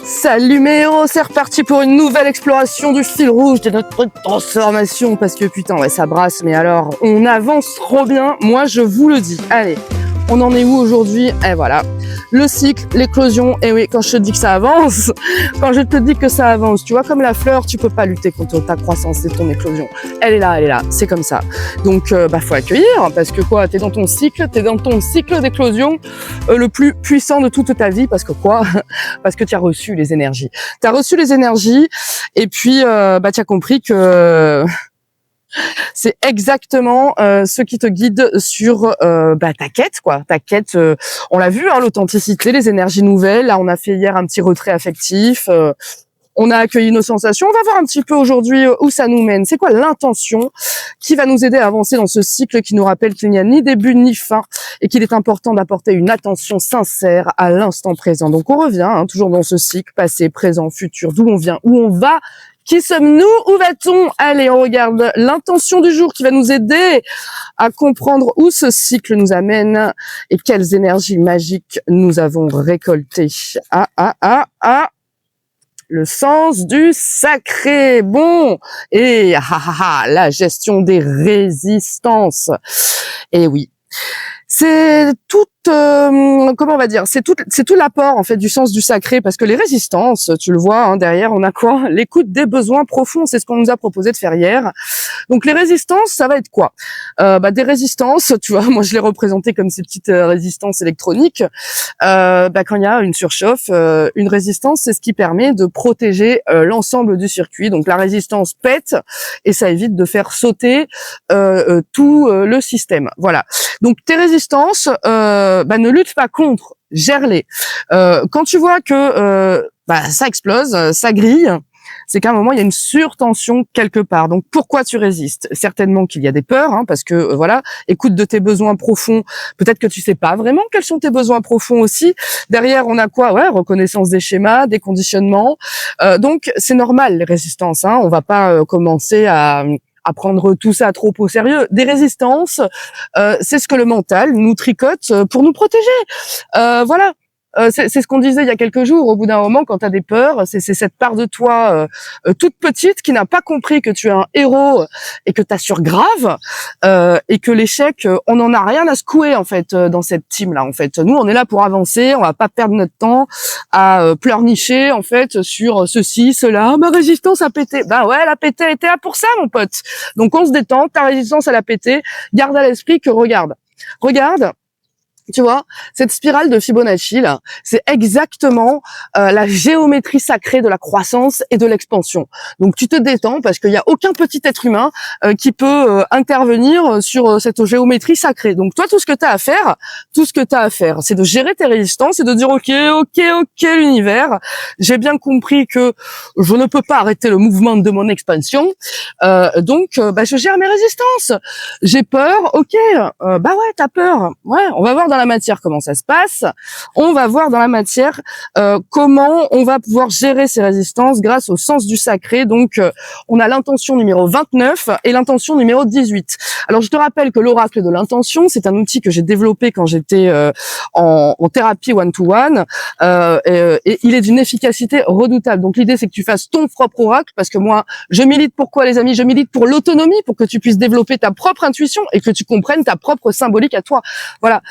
Salut mes héros, c'est reparti pour une nouvelle exploration du fil rouge de notre transformation. Parce que putain, ouais, ça brasse, mais alors, on avance trop bien, moi je vous le dis. Allez, on en est où aujourd'hui? Et voilà, le cycle, l'éclosion, et oui, quand je te dis que ça avance, quand je te dis que ça avance, tu vois, comme la fleur, tu peux pas lutter contre ta croissance et ton éclosion. Elle est là, c'est comme ça. Donc, faut accueillir, parce que quoi, t'es dans ton cycle d'éclosion le plus puissant de toute ta vie, parce que quoi? Parce que tu as reçu les énergies. Tu as reçu les énergies, et puis, tu as compris que c'est exactement ce qui te guide sur ta quête, quoi. Ta quête, on l'a vu, hein, l'authenticité, les énergies nouvelles. Là, on a fait hier un petit retrait affectif. On a accueilli nos sensations. On va voir un petit peu aujourd'hui où ça nous mène. C'est quoi l'intention qui va nous aider à avancer dans ce cycle qui nous rappelle qu'il n'y a ni début ni fin et qu'il est important d'apporter une attention sincère à l'instant présent. Donc on revient toujours dans ce cycle passé, présent, futur, d'où on vient, où on va. Qui sommes-nous? Où va-t-on? Allez, on regarde l'intention du jour qui va nous aider à comprendre où ce cycle nous amène et quelles énergies magiques nous avons récoltées. Le sens du sacré. Bon, et la gestion des résistances. Et oui, c'est toute, comment on va dire, c'est tout l'apport en fait du sens du sacré, parce que les résistances, tu le vois, derrière on a quoi? L'écoute des besoins profonds, c'est ce qu'on nous a proposé de faire hier. Donc les résistances, ça va être quoi? Des résistances, tu vois, moi je l'ai représenté comme ces petites résistances électroniques. Quand il y a une surchauffe, une résistance, c'est ce qui permet de protéger l'ensemble du circuit. Donc la résistance pète et ça évite de faire sauter tout le système. Voilà. Donc tes résistances, ne lutte pas contre, gère-les. Quand tu vois que ça explose, ça grille, c'est qu'à un moment il y a une surtension quelque part. Donc pourquoi tu résistes? Certainement qu'il y a des peurs, parce que écoute de tes besoins profonds. Peut-être que tu sais pas vraiment quels sont tes besoins profonds aussi. Derrière on a quoi? Reconnaissance des schémas, des conditionnements. Donc c'est normal les résistances. On va pas commencer à prendre tout ça trop au sérieux. Des résistances, c'est ce que le mental nous tricote pour nous protéger. Voilà. C'est ce qu'on disait il y a quelques jours. Au bout d'un moment, quand tu as des peurs, c'est cette part de toi toute petite qui n'a pas compris que tu es un héros et que tu assures grave et que l'échec, on n'en a rien à secouer en fait dans cette team là. En fait, nous on est là pour avancer. On va pas perdre notre temps à pleurnicher en fait sur ceci, cela. Ma résistance a pété. Ouais, elle a pété. Elle était là pour ça, mon pote. Donc on se détend. Ta résistance elle a pété. Garde à l'esprit que regarde. Tu vois, cette spirale de Fibonacci là, c'est exactement la géométrie sacrée de la croissance et de l'expansion. Donc tu te détends parce qu'il n'y a aucun petit être humain qui peut intervenir sur cette géométrie sacrée. Donc toi, tout ce que tu as à faire, c'est de gérer tes résistances et de dire ok l'univers, j'ai bien compris que je ne peux pas arrêter le mouvement de mon expansion, donc je gère mes résistances. J'ai peur, ok, t'as peur, ouais, on va voir dans la matière comment ça se passe, on va voir dans la matière comment on va pouvoir gérer ces résistances grâce au sens du sacré. Donc on a l'intention numéro 29 et l'intention numéro 18. Alors je te rappelle que l'oracle de l'intention, c'est un outil que j'ai développé quand j'étais en thérapie one-to-one, et il est d'une efficacité redoutable. Donc l'idée c'est que tu fasses ton propre oracle, parce que moi je milite pour quoi les amis? Je milite pour l'autonomie, pour que tu puisses développer ta propre intuition et que tu comprennes ta propre symbolique à toi. Voilà.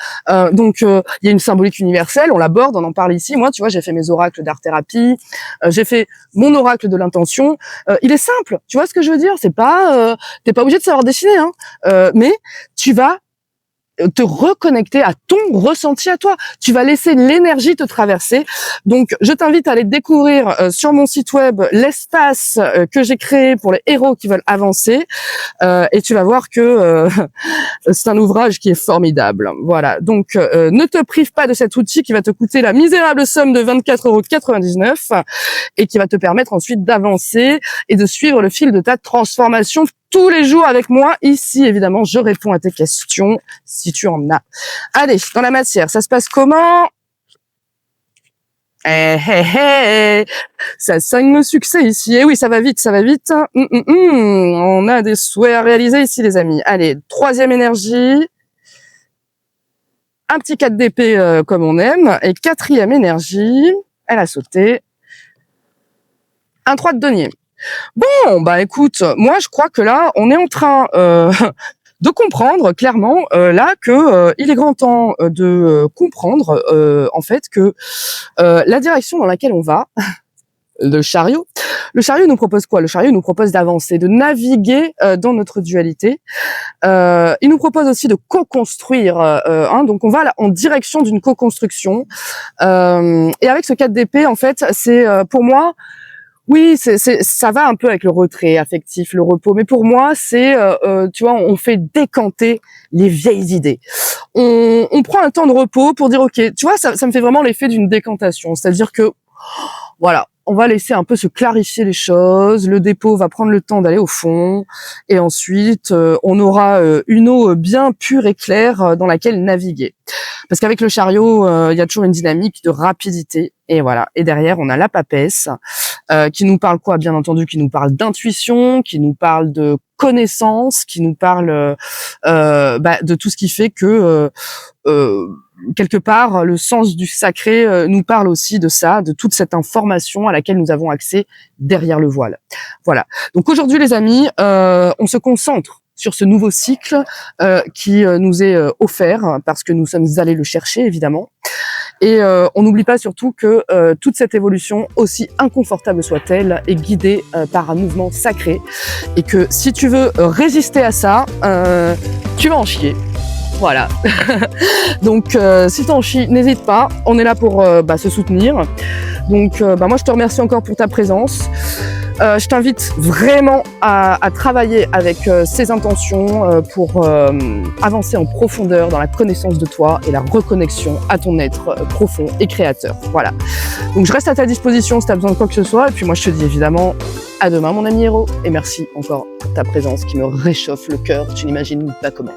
Donc il y a une symbolique universelle, on l'aborde, on en parle ici. Moi, tu vois, j'ai fait mes oracles d'art-thérapie, j'ai fait mon oracle de l'intention. Il est simple, tu vois ce que je veux dire? C'est pas, t'es pas obligé de savoir dessiner, mais tu vas te reconnecter à ton ressenti à toi. Tu vas laisser l'énergie te traverser. Donc, je t'invite à aller découvrir sur mon site web l'espace que j'ai créé pour les héros qui veulent avancer. Et tu vas voir que c'est un ouvrage qui est formidable. Voilà. Donc, ne te prive pas de cet outil qui va te coûter la misérable somme de 24,99 € et qui va te permettre ensuite d'avancer et de suivre le fil de ta transformation tous les jours avec moi. Ici, évidemment, je réponds à tes questions si tu en as. Allez, dans la matière, ça se passe comment? Ça soigne le succès ici. Et oui, ça va vite. On a des souhaits à réaliser ici, les amis. Allez, troisième énergie. Un petit 4 d'épée comme on aime. Et quatrième énergie, elle a sauté. Un 3 de denier. Bon, bah écoute, moi je crois que là, on est en train de comprendre clairement là que il est grand temps de comprendre en fait que la direction dans laquelle on va, le chariot nous propose quoi? Le chariot nous propose d'avancer, de naviguer dans notre dualité. Il nous propose aussi de co-construire, donc on va là, en direction d'une co-construction. Et avec ce 4 d'épée, en fait, c'est pour moi, oui, ça va un peu avec le retrait affectif, le repos. Mais pour moi, c'est, tu vois, on fait décanter les vieilles idées. On prend un temps de repos pour dire, ok, tu vois, ça me fait vraiment l'effet d'une décantation. C'est-à-dire que, voilà, on va laisser un peu se clarifier les choses. Le dépôt va prendre le temps d'aller au fond, et ensuite, on aura une eau bien pure et claire dans laquelle naviguer. Parce qu'avec le chariot, il y a toujours une dynamique de rapidité. Et voilà. Et derrière, on a la papesse qui nous parle quoi? Bien entendu, qui nous parle d'intuition, qui nous parle de connaissance, qui nous parle de tout ce qui fait que quelque part, le sens du sacré nous parle aussi de ça, de toute cette information à laquelle nous avons accès derrière le voile. Voilà. Donc aujourd'hui, les amis, on se concentre sur ce nouveau cycle qui nous est offert parce que nous sommes allés le chercher, évidemment. Et on n'oublie pas surtout que toute cette évolution, aussi inconfortable soit-elle, est guidée par un mouvement sacré. Et que si tu veux résister à ça, tu vas en chier. Voilà. Donc si t'en chies, n'hésite pas. On est là pour se soutenir. Donc moi je te remercie encore pour ta présence. Je t'invite vraiment à travailler avec ces intentions pour avancer en profondeur dans la connaissance de toi et la reconnexion à ton être profond et créateur. Voilà. Donc je reste à ta disposition si tu as besoin de quoi que ce soit. Et puis moi je te dis évidemment à demain mon ami héros. Et merci encore pour ta présence qui me réchauffe le cœur. Tu n'imagines pas comment.